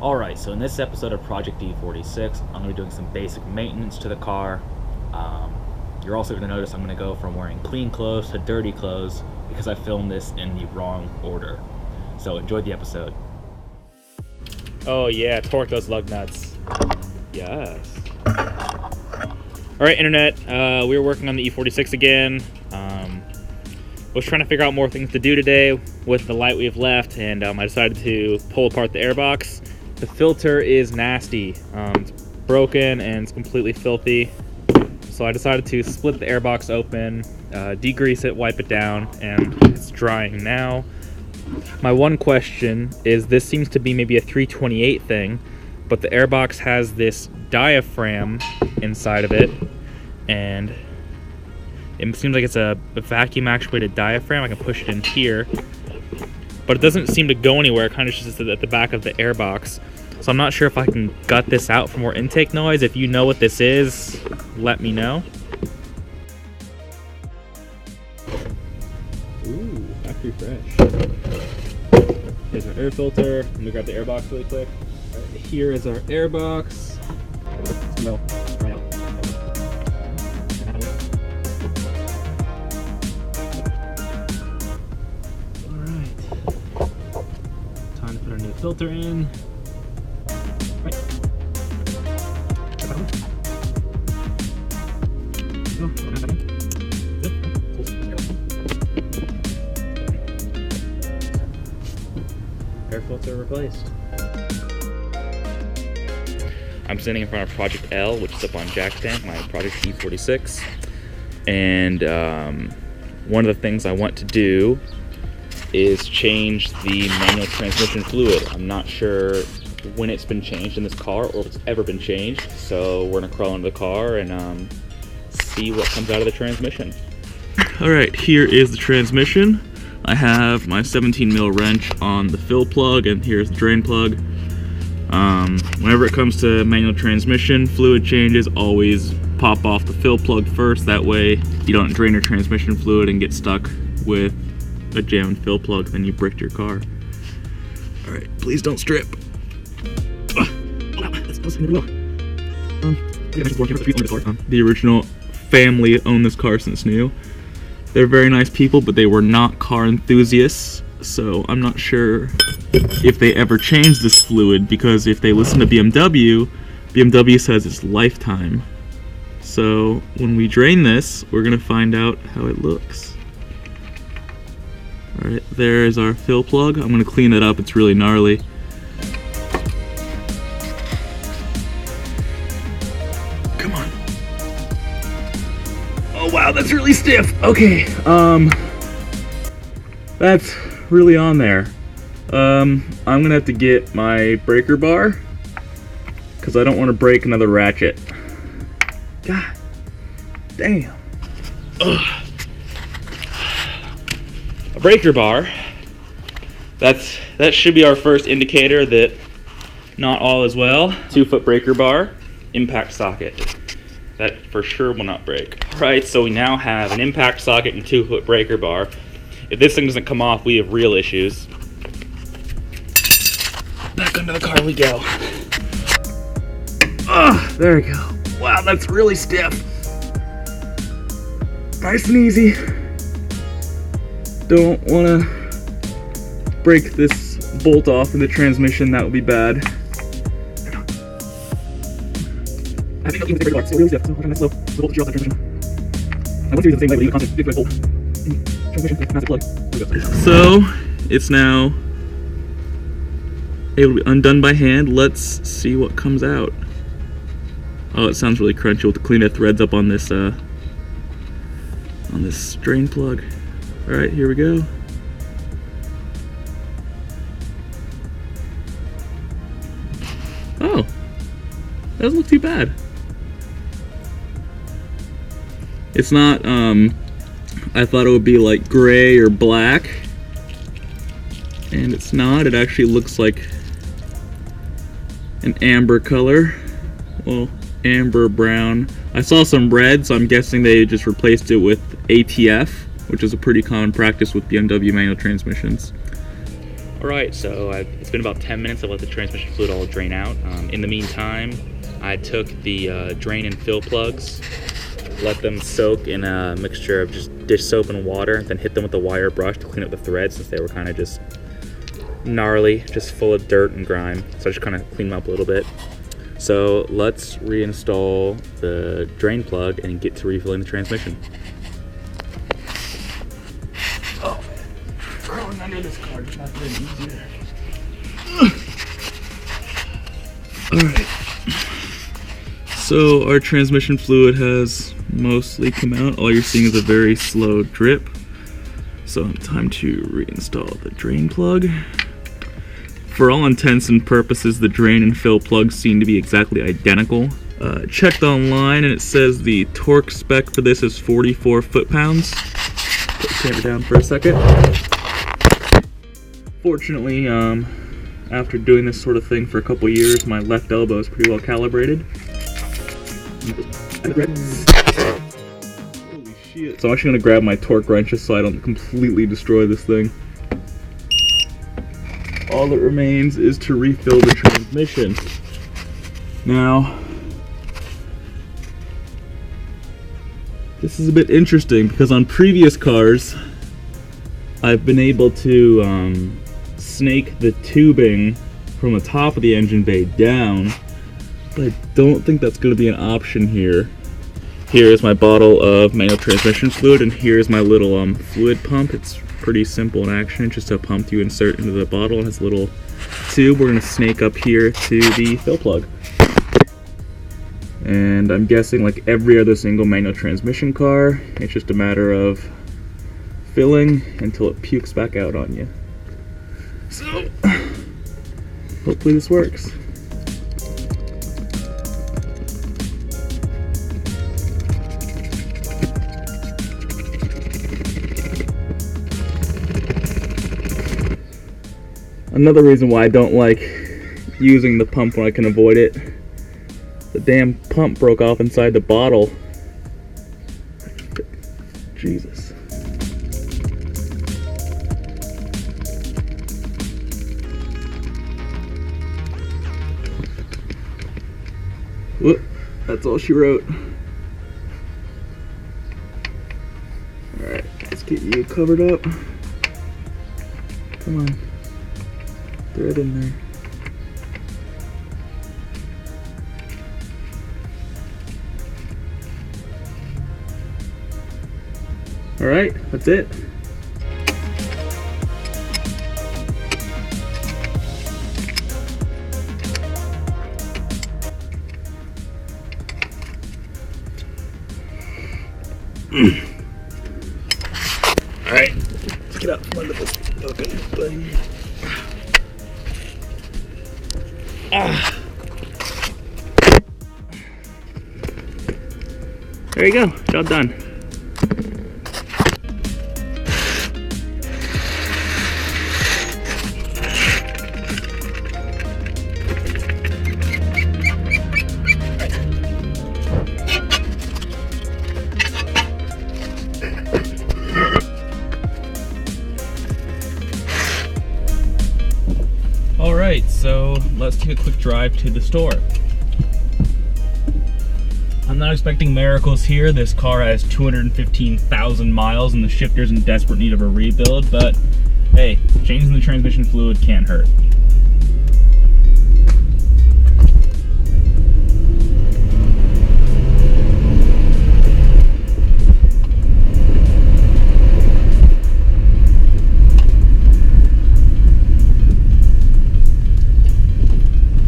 Alright, so in this episode of Project E46, I'm going to be doing some basic maintenance to the car. You're also going to notice I'm going to go from wearing clean clothes to dirty clothes because I filmed this in the wrong order. So enjoy the episode. Oh yeah, torque those lug nuts. Yes. Alright, internet, we were working on the E46 again. Was trying to figure out more things to do today with the light we have left, and I decided to pull apart the airbox. The filter is nasty. It's broken and it's completely filthy. So I decided to split the airbox open, degrease it, wipe it down, and it's drying now. My one question is, this seems to be maybe a 328 thing, but the airbox has this diaphragm inside of it, and it seems like it's a vacuum actuated diaphragm. I can push it in here, but it doesn't seem to go anywhere. It kind of just at the back of the airbox. So I'm not sure if I can gut this out for more intake noise. If you know what this is, let me know. Ooh, factory fresh. Here's our air filter. Let me grab the airbox really quick. Right, here is our airbox. Smell right out. Time to put our new filter in. Right. Air filter replaced. I'm sitting in front of Project L, which is up on jack stand, my Project E46. And one of the things I want to do is change the manual transmission fluid. I'm not sure when it's been changed in this car or if it's ever been changed, so we're gonna crawl into the car and see what comes out of the transmission. Alright, here is the transmission. I have my 17mm wrench on the fill plug, and here's the drain plug. Whenever it comes to manual transmission fluid changes, always pop off the fill plug first. That way you don't drain your transmission fluid and get stuck with a jammed fill plug, then you bricked your car. Alright, please don't strip. The original family owned this car since new. They're very nice people, but they were not car enthusiasts, so I'm not sure if they ever changed this fluid, because if they listen to BMW says it's lifetime. So when we drain this, we're gonna find out how it looks. Alright, there is our fill plug. I'm gonna clean it up, it's really gnarly. Come on. Oh wow, that's really stiff. Okay, that's really on there. I'm gonna have to get my breaker bar, because I don't want to break another ratchet. God damn. Ugh. A breaker bar. That should be our first indicator that not all is well. 2-foot breaker bar, impact socket. That for sure will not break. Alright, so we now have an impact socket and 2-foot breaker bar. If this thing doesn't come off, we have real issues. Back under the car we go. There we go. Wow, that's really stiff. Nice and easy. Don't want to break this bolt off in the transmission, that would be bad. I think I'll keep the breaker bar. It's really stiff, so we're gonna slow the voltage off the transmission. I want to use it the same way, but you can constantly 50 volt. Transmission, massive plug. So, it's now able to be undone by hand. Let's see what comes out. Oh, it sounds really crunchy. We'll have to clean the threads up on this drain plug. Alright, here we go. Oh, that doesn't look too bad. It's not, I thought it would be like gray or black, and it's not. It actually looks like an amber color. Well, amber brown. I saw some red, so I'm guessing they just replaced it with ATF, which is a pretty common practice with BMW manual transmissions. Alright, so it's been about 10 minutes. I've let the transmission fluid all drain out. In the meantime, I took the drain and fill plugs, let them soak in a mixture of just dish soap and water, then hit them with a wire brush to clean up the threads since they were kind of just gnarly, just full of dirt and grime. So I just kind of cleaned them up a little bit. So let's reinstall the drain plug and get to refilling the transmission. Oh man, crawling under this car just not getting easier. Alright, so our transmission fluid has mostly come out. All you're seeing is a very slow drip. So time to reinstall the drain plug. For all intents and purposes, the drain and fill plugs seem to be exactly identical. Checked online and it says the torque spec for this is 44 foot-pounds. Put the camera down for a second. Fortunately, after doing this sort of thing for a couple years, my left elbow is pretty well calibrated. Holy shit. So I'm actually going to grab my torque wrenches so I don't completely destroy this thing. All that remains is to refill the transmission. Now, this is a bit interesting because on previous cars, I've been able to snake the tubing from the top of the engine bay down, but I don't think that's going to be an option here. Here's my bottle of manual transmission fluid, and here's my little fluid pump. It's pretty simple in action, just a pump you insert into the bottle and has a little tube. We're going to snake up here to the fill plug. And I'm guessing, like every other single manual transmission car, it's just a matter of filling until it pukes back out on you. So, hopefully this works. Another reason why I don't like using the pump when I can avoid it, the damn pump broke off inside the bottle. Jesus. Whoop, that's all she wrote. Alright, let's get you covered up. Come on. Throw it in there. Alright, that's it. Alright, let's get out from under this fucking thing. There you go, job done. Alright, so let's take a quick drive to the store. I'm not expecting miracles here. This car has 215,000 miles and the shifter's in desperate need of a rebuild, but hey, changing the transmission fluid can't hurt.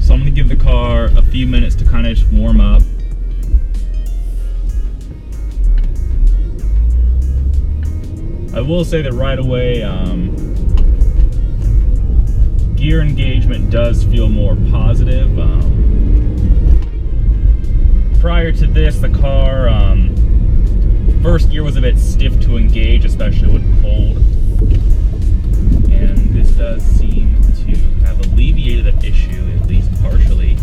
So I'm going to give the car a few minutes to kind of just warm up. I will say that right away, gear engagement does feel more positive. Prior to this, the car, first gear was a bit stiff to engage, especially when cold. And this does seem to have alleviated that issue, at least partially.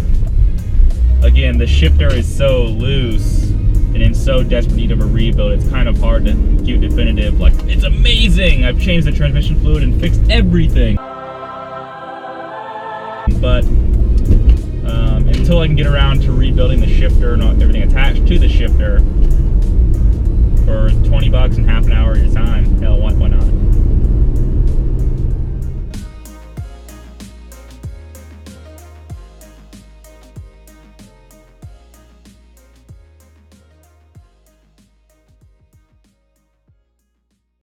Again, the shifter is so loose and in so desperate need of a rebuild, it's kind of hard to give definitive, like, it's amazing! I've changed the transmission fluid and fixed everything! but until I can get around to rebuilding the shifter and everything attached to the shifter for 20 bucks and half an hour of your time, hell, why not?